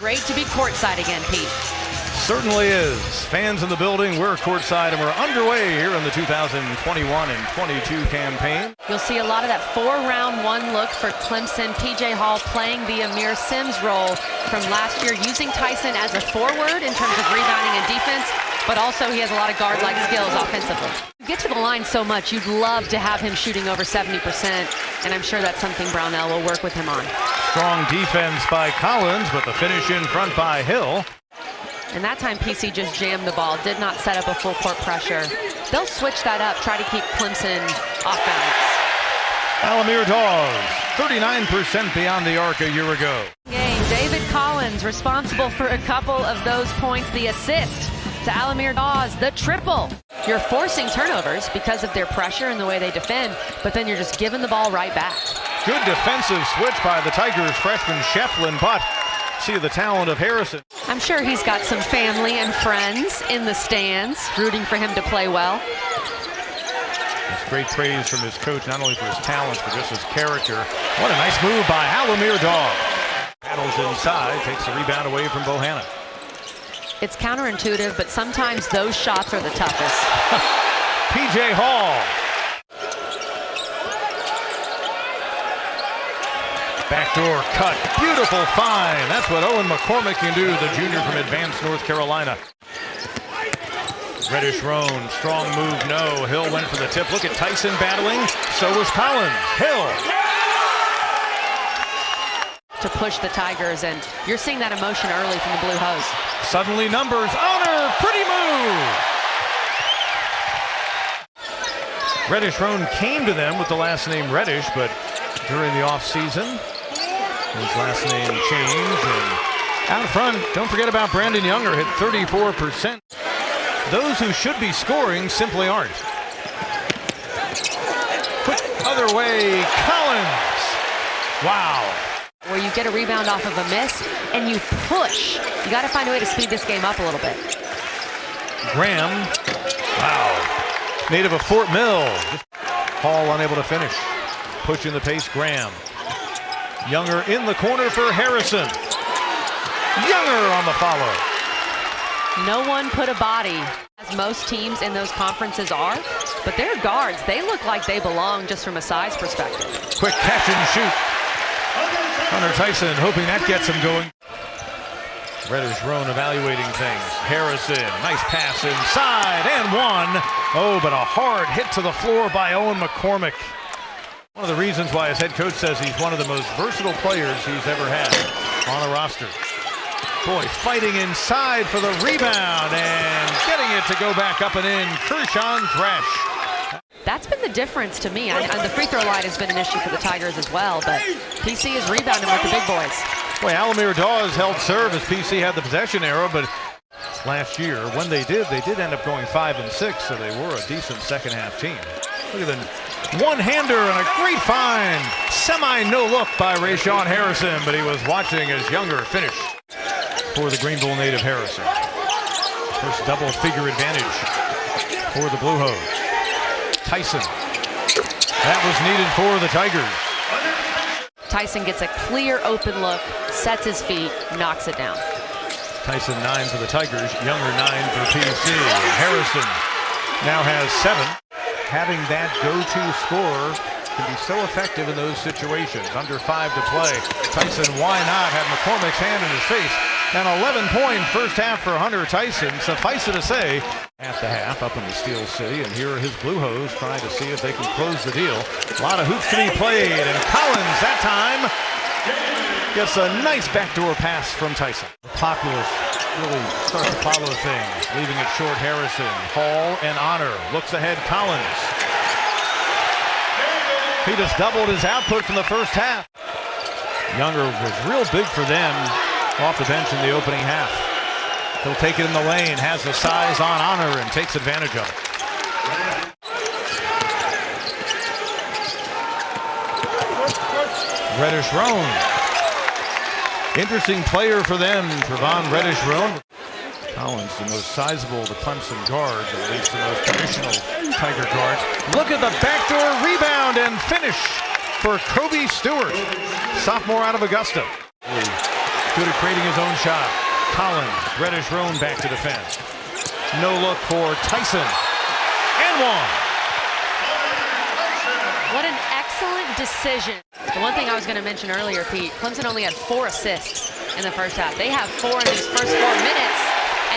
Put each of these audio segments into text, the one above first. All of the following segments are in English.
Great to be courtside again, Pete. Certainly is. Fans in the building, we're courtside, and we're underway here in the 2021 and 22 campaign. You'll see a lot of that 4-round 1 look for Clemson. PJ Hall playing the Amir Sims role from last year, using Tyson as a forward in terms of rebounding and defense, but also he has a lot of guard-like skills offensively. You get to the line so much, you'd love to have him shooting over 70%, and I'm sure that's something Brownell will work with him on. Strong defense by Collins, but the finish in front by Hill. And that time PC just jammed the ball, did not set up a full court pressure. They'll switch that up, try to keep Clemson off balance. Al-Amir Dawes, 39% beyond the arc a year ago. David Collins responsible for a couple of those points. The assist to Al-Amir Dawes, the triple. You're forcing turnovers because of their pressure and the way they defend, but then you're just giving the ball right back. Good defensive switch by the Tigers freshman Shefflin, but see the talent of Harrison. I'm sure he's got some family and friends in the stands rooting for him to play well. That's great praise from his coach, not only for his talents, but just his character. What a nice move by Al-Amir Dawes. Paddles inside, takes the rebound away from Bohanna. It's counterintuitive, but sometimes those shots are the toughest. PJ Hall. Backdoor cut, beautiful find. That's what Owen McCormick can do, the junior from Advanced North Carolina. Reddish Roan, strong move, no. Hill went for the tip. Look at Tyson battling, so was Collins. Hill. To push the Tigers, and you're seeing that emotion early from the Blue Hose. Suddenly numbers, Honor, pretty move. Reddish Roan came to them with the last name Reddish, but during the offseason, his last name changed, and out front, don't forget about Brandon Younger, hit 34%. Those who should be scoring simply aren't. Quick other way, Collins. Wow. Where you get a rebound off of a miss and you push. You got to find a way to speed this game up a little bit. Graham, wow. Native of Fort Mill. Hall unable to finish. Pushing the pace, Graham. Younger in the corner for Harrison. Younger on the follow. No one put a body, as most teams in those conferences are, but their guards, they look like they belong just from a size perspective. Quick catch and shoot. Hunter Tyson hoping that gets him going. Reddish Roan evaluating things. Harrison, nice pass inside and one. Oh, but a hard hit to the floor by Owen McCormick. One of the reasons why his head coach says he's one of the most versatile players he's ever had on a roster. Boy, fighting inside for the rebound and getting it to go back up and in. Kershawn Thresh. That's been the difference to me. The free throw line has been an issue for the Tigers as well, but PC is rebounding with the big boys. Boy, Al-Amir Dawes held serve as PC had the possession arrow, but last year, when they did end up going 5 and 6, so they were a decent second half team. Look at the one-hander and a great find. Semi-no-look by Rayshawn Harrison, but he was watching as Younger finished for the Greenville native Harrison. First double-figure advantage for the Blue Hose. Tyson. That was needed for the Tigers. Tyson gets a clear open look, sets his feet, knocks it down. Tyson 9 for the Tigers, Younger 9 for PC. Harrison now has 7. Having that go-to scorer can be so effective in those situations. Under 5 to play. Tyson, why not have McCormick's hand in his face? An 11-point first half for Hunter Tyson. Suffice it to say, at the half up in the Steel City, and here are his Blue Hose trying to see if they can close the deal. A lot of hoops to be played, and Collins that time gets a nice backdoor pass from Tyson. The populace really starts to follow things, leaving it short. Harrison, Hall, and Honor. Looks ahead, Collins. He just doubled his output from the first half. Younger was real big for them off the bench in the opening half. He'll take it in the lane, has the size on Honor, and takes advantage of it. Reddish Roan. Interesting player for them, Trevon Reddish Roan. Collins, the most sizable of the Clemson guards, or at least the most traditional Tiger guards. Look at the backdoor rebound and finish for Kobe Stewart, sophomore out of Augusta. good at creating his own shot. Collins, reddish roan back to defend. No look for Tyson. And one. What an excellent decision. The one thing I was going to mention earlier, Pete, Clemson only had 4 assists in the first half. They have 4 in these first 4 minutes,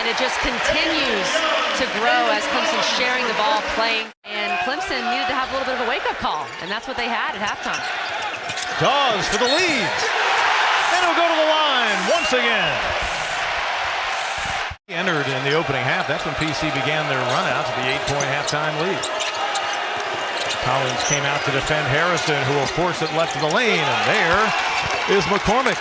and it just continues to grow as Clemson's sharing the ball, playing. And Clemson needed to have a little bit of a wake-up call, and that's what they had at halftime. Dawes for the lead. And it'll go to the line once again. He entered in the opening half. That's when PC began their run out to the 8-point halftime lead. Collins came out to defend Harrison, who will force it left of the lane, and there is McCormick.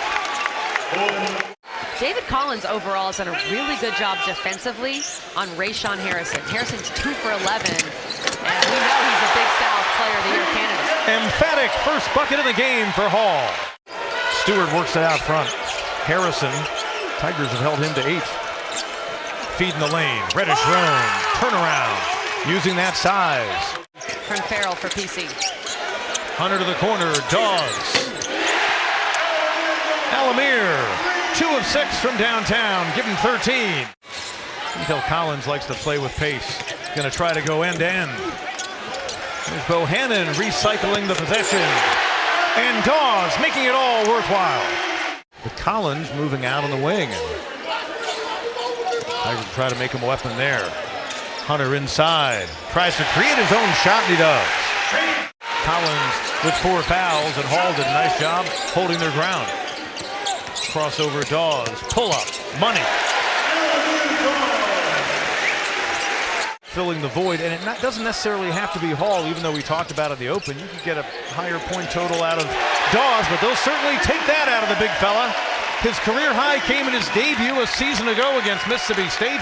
David Collins overall has done a really good job defensively on Rayshon Harrison. Harrison's 2 for 11, and we know he's a Big South Player of the Year candidate. Emphatic first bucket of the game for Hall. Stewart works it out front. Harrison, Tigers have held him to 8. Feeding the lane, reddish roan, turnaround, using that size. From Farrell for PC. Hunter to the corner, Dawes. Al-Amir, 2 of 6 from downtown, give him 13. Until Collins likes to play with pace. Gonna try to go end to end. There's Bohannon recycling the possession. And Dawes making it all worthwhile. With Collins moving out on the wing. Tigers try to make him a weapon there. Hunter inside, tries to create his own shot, and he does. Collins with 4 fouls, and Hall did a nice job holding their ground. Crossover Dawes, pull up, money. Filling the void, and it doesn't necessarily have to be Hall, even though we talked about it in the open. You could get a higher point total out of Dawes, but they'll certainly take that out of the big fella. His career high came in his debut a season ago against Mississippi State.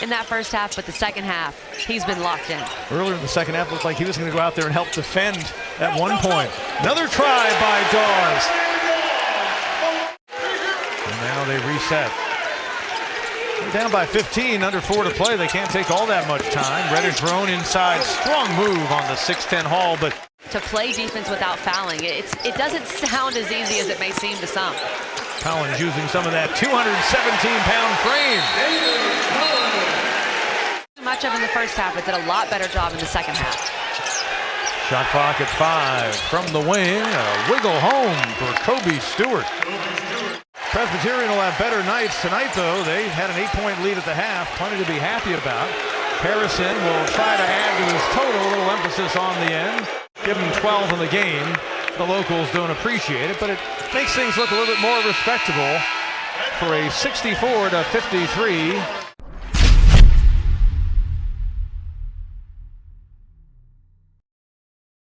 In that first half, but the second half, he's been locked in. Earlier in the second half, looked like he was going to go out there and help defend at one point. Another try by Dawes. And now they reset. They're down by 15, under 4 to play. They can't take all that much time. Reddish roan inside, strong move on the 6'10" Hall, but to play defense without fouling, it doesn't sound as easy as it may seem to some. Collins using some of that 217-pound frame. Much of in the first half, but did a lot better job in the second half. Shot clock at 5 from the wing. A wiggle home for Kobe Stewart. Presbyterian will have better nights tonight, though. They had an 8-point lead at the half, plenty to be happy about. Harrison will try to add to his total, a little emphasis on the end. Give him 12 in the game. The locals don't appreciate it, but it makes things look a little bit more respectable for a 64-53